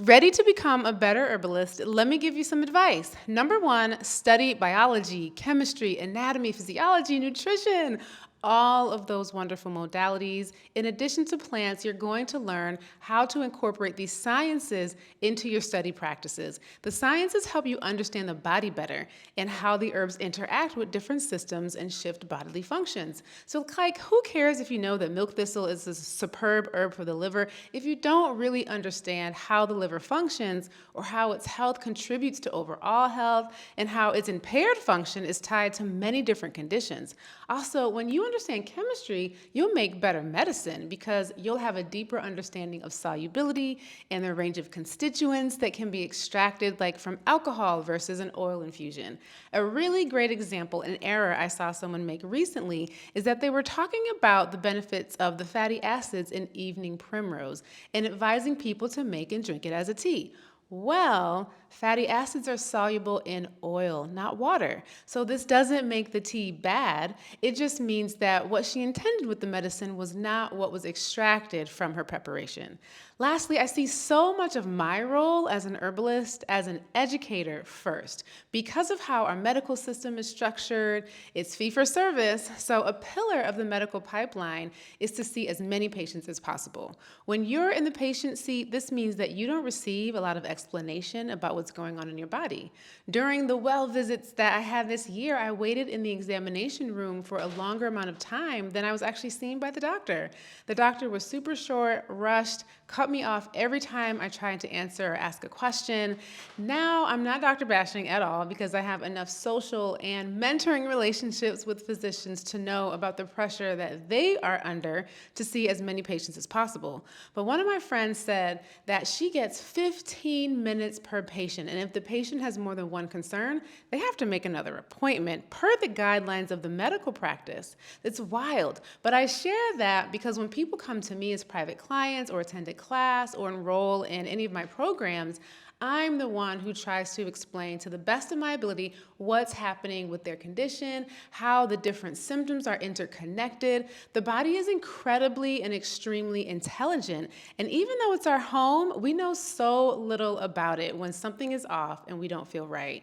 Ready to become a better herbalist? Let me give you some advice. Number one, study biology, chemistry, anatomy, physiology, nutrition. All of those wonderful modalities. In addition to plants, you're going to learn how to incorporate these sciences into your study practices. The sciences help you understand the body better and how the herbs interact with different systems and shift bodily functions. So like, who cares if you know that milk thistle is a superb herb for the liver if you don't really understand how the liver functions or how its health contributes to overall health and how its impaired function is tied to many different conditions. Also, when you understand chemistry, you'll make better medicine because you'll have a deeper understanding of solubility and the range of constituents that can be extracted, like from alcohol versus an oil infusion. A really great example, an error I saw someone make recently, is that they were talking about the benefits of the fatty acids in evening primrose and advising people to make and drink it as a tea. Well, fatty acids are soluble in oil, not water. So this doesn't make the tea bad. It just means that what she intended with the medicine was not what was extracted from her preparation. Lastly, I see so much of my role as an herbalist as an educator first. Because of how our medical system is structured, it's fee-for-service, so a pillar of the medical pipeline is to see as many patients as possible. When you're in the patient seat, this means that you don't receive a lot of explanation about what's going on in your body. During the well visits that I had this year, I waited in the examination room for a longer amount of time than I was actually seen by the doctor. The doctor was super short, rushed, cut me off every time I tried to answer or ask a question. Now, I'm not doctor bashing at all because I have enough social and mentoring relationships with physicians to know about the pressure that they are under to see as many patients as possible. But one of my friends said that she gets 15 minutes per patient, and if the patient has more than one concern, they have to make another appointment per the guidelines of the medical practice. It's wild, but I share that because when people come to me as private clients or attend a class or enroll in any of my programs, I'm the one who tries to explain to the best of my ability what's happening with their condition, how the different symptoms are interconnected. The body is incredibly and extremely intelligent, and even though it's our home, we know so little about it when something is off and we don't feel right.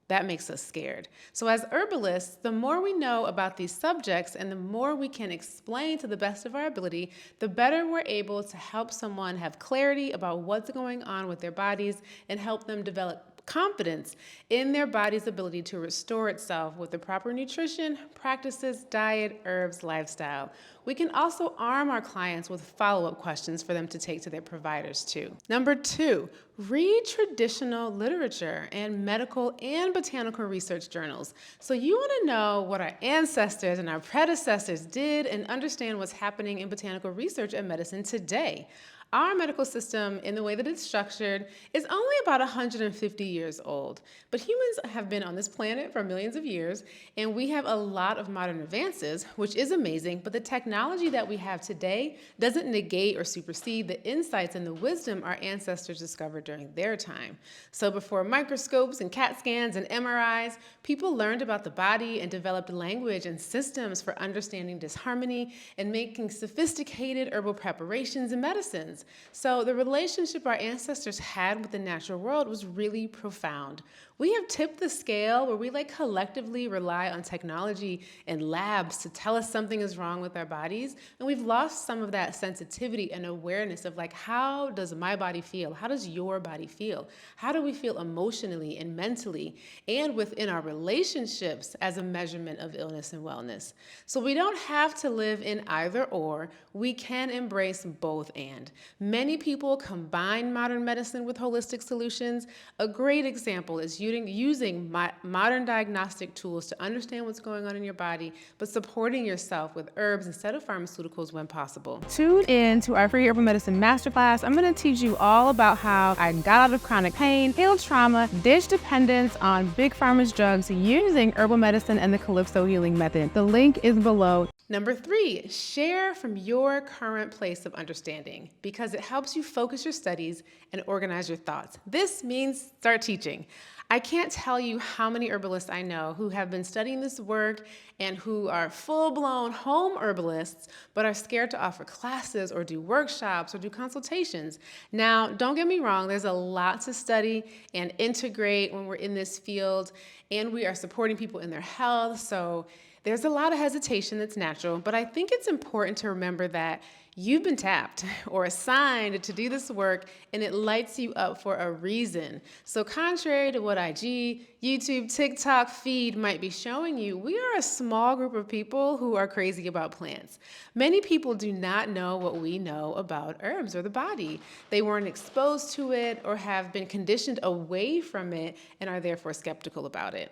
That makes us scared. So as herbalists, the more we know about these subjects and the more we can explain to the best of our ability, the better we're able to help someone have clarity about what's going on with their bodies and help them develop confidence in their body's ability to restore itself with the proper nutrition, practices, diet, herbs, lifestyle. We can also arm our clients with follow-up questions for them to take to their providers too. Number two, read traditional literature and medical and botanical research journals. So you want to know what our ancestors and our predecessors did and understand what's happening in botanical research and medicine today. Our medical system, in the way that it's structured, is only about 150 years old. But humans have been on this planet for millions of years, and we have a lot of modern advances, which is amazing, but the technology that we have today doesn't negate or supersede the insights and the wisdom our ancestors discovered during their time. So before microscopes and CAT scans and MRIs, people learned about the body and developed language and systems for understanding disharmony and making sophisticated herbal preparations and medicines. So the relationship our ancestors had with the natural world was really profound. We have tipped the scale where we collectively rely on technology and labs to tell us something is wrong with our bodies, and we've lost some of that sensitivity and awareness of how does my body feel? How does your body feel? How do we feel emotionally and mentally and within our relationships as a measurement of illness and wellness? So we don't have to live in either or. We can embrace both and. Many people combine modern medicine with holistic solutions. A great example is using modern diagnostic tools to understand what's going on in your body, but supporting yourself with herbs instead of pharmaceuticals when possible. Tune in to our free herbal medicine masterclass. I'm going to teach you all about how I got out of chronic pain, healed trauma, ditched dependence on big pharma's drugs using herbal medicine and the Calypso healing method. The link is below. Number three, share from your current place of understanding because it helps you focus your studies and organize your thoughts. This means start teaching. I can't tell you how many herbalists I know who have been studying this work and who are full-blown home herbalists, but are scared to offer classes or do workshops or do consultations. Now, don't get me wrong, there's a lot to study and integrate when we're in this field, and we are supporting people in their health, so there's a lot of hesitation that's natural, but I think it's important to remember that you've been tapped or assigned to do this work, and it lights you up for a reason. So contrary to what IG, YouTube, TikTok feed might be showing you, we are a small group of people who are crazy about plants. Many people do not know what we know about herbs or the body. They weren't exposed to it or have been conditioned away from it and are therefore skeptical about it.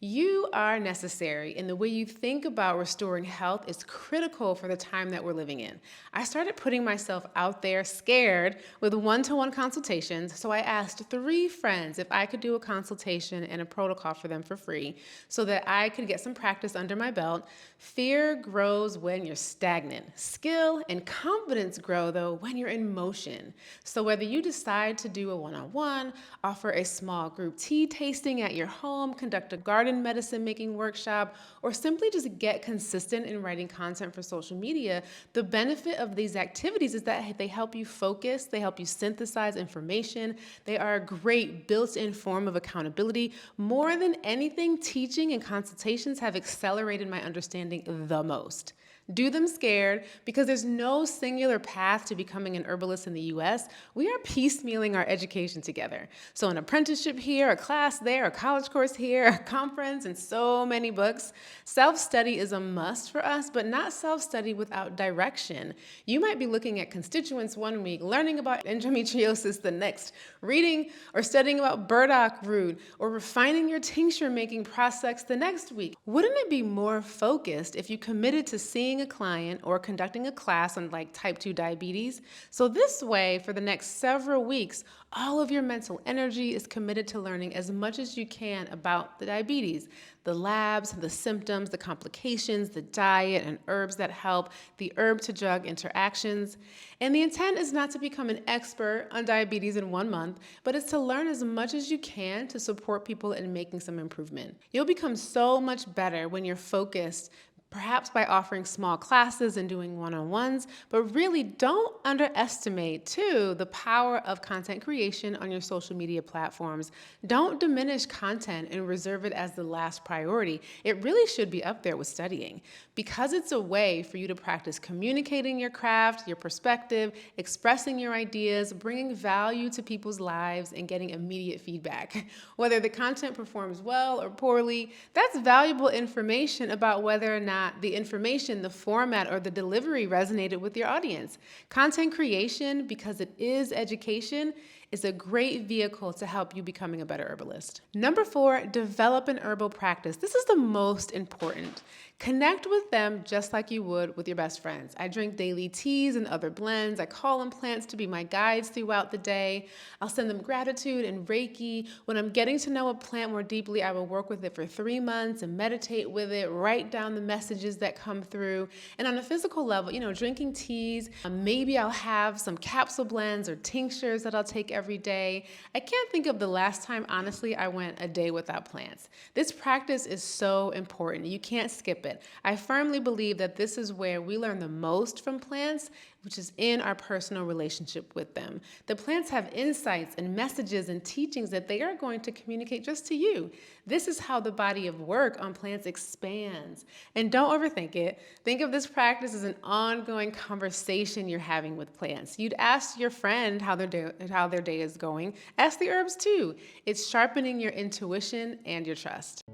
You are necessary, and the way you think about restoring health is critical for the time that we're living in. I started putting myself out there scared with one-to-one consultations, so I asked 3 friends if I could do a consultation and a protocol for them for free so that I could get some practice under my belt. Fear grows when you're stagnant. Skill and confidence grow, though, when you're in motion. So whether you decide to do a one-on-one, offer a small group tea tasting at your home, conduct a garden medicine making workshop, or simply just get consistent in writing content for social media, the benefit of these activities is that they help you focus, they help you synthesize information, they are a great built-in form of accountability. More than anything, teaching and consultations have accelerated my understanding the most. Do them scared because there's no singular path to becoming an herbalist in the US. We are piecemealing our education together. So an apprenticeship here, a class there, a college course here, a conference, and so many books. Self-study is a must for us, but not self-study without direction. You might be looking at constituents one week, learning about endometriosis the next, reading or studying about burdock root, or refining your tincture making process the next week. Wouldn't it be more focused if you committed to seeing a client or conducting a class on like type 2 diabetes? So this way, for the next several weeks, all of your mental energy is committed to learning as much as you can about the diabetes, the labs, the symptoms, the complications, the diet and herbs that help, the herb to drug interactions. And the intent is not to become an expert on diabetes in 1 month, but it's to learn as much as you can to support people in making some improvement. You'll become so much better when you're focused, perhaps by offering small classes and doing one-on-ones, but really don't underestimate, too, the power of content creation on your social media platforms. Don't diminish content and reserve it as the last priority. It really should be up there with studying because it's a way for you to practice communicating your craft, your perspective, expressing your ideas, bringing value to people's lives, and getting immediate feedback. Whether the content performs well or poorly, that's valuable information about whether or not the information, the format, or the delivery resonated with your audience. Content creation, because it is education, is a great vehicle to help you becoming a better herbalist. Number 4, develop an herbal practice. This is the most important. Connect with them just like you would with your best friends. I drink daily teas and other blends. I call on plants to be my guides throughout the day. I'll send them gratitude and Reiki. When I'm getting to know a plant more deeply, I will work with it for 3 months and meditate with it, write down the messages that come through. And on a physical level, drinking teas, maybe I'll have some capsule blends or tinctures that I'll take every day. I can't think of the last time, honestly, I went a day without plants. This practice is so important. You can't skip it. I firmly believe that this is where we learn the most from plants, which is in our personal relationship with them. The plants have insights and messages and teachings that they are going to communicate just to you. This is how the body of work on plants expands. And don't overthink it. Think of this practice as an ongoing conversation you're having with plants. You'd ask your friend how their day is going. Ask the herbs too. It's sharpening your intuition and your trust.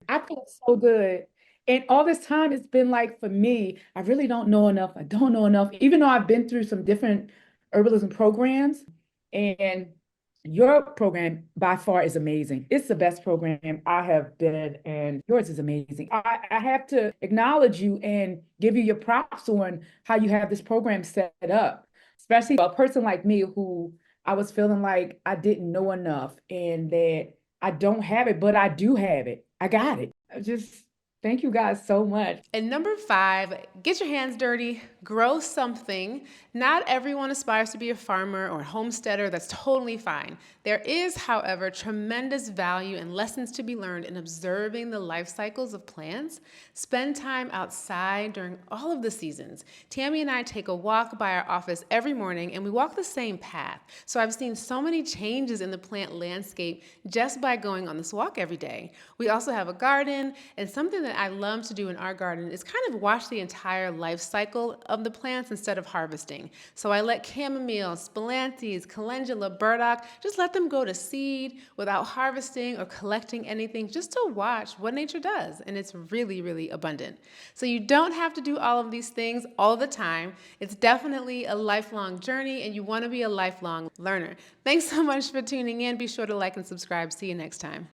I feel so good. And all this time, it's been like for me, I really don't know enough. I don't know enough, even though I've been through some different herbalism programs. And your program by far is amazing. It's the best program I have been, and yours is amazing. I have to acknowledge you and give you your props on how you have this program set up, especially a person like me who I was feeling like I didn't know enough and that I don't have it, but I do have it. I got it. Just thank you guys so much. And number 5, get your hands dirty, grow something. Not everyone aspires to be a farmer or a homesteader. That's totally fine. There is, however, tremendous value and lessons to be learned in observing the life cycles of plants. Spend time outside during all of the seasons. Tammy and I take a walk by our office every morning, and we walk the same path. So I've seen so many changes in the plant landscape just by going on this walk every day. We also have a garden, and something that I love to do in our garden is kind of watch the entire life cycle of the plants instead of harvesting. So I let chamomile, spilanthes, calendula, burdock, just let them go to seed without harvesting or collecting anything, just to watch what nature does. And it's really, really abundant. So you don't have to do all of these things all the time. It's definitely a lifelong journey, and you want to be a lifelong learner. Thanks so much for tuning in. Be sure to like and subscribe. See you next time.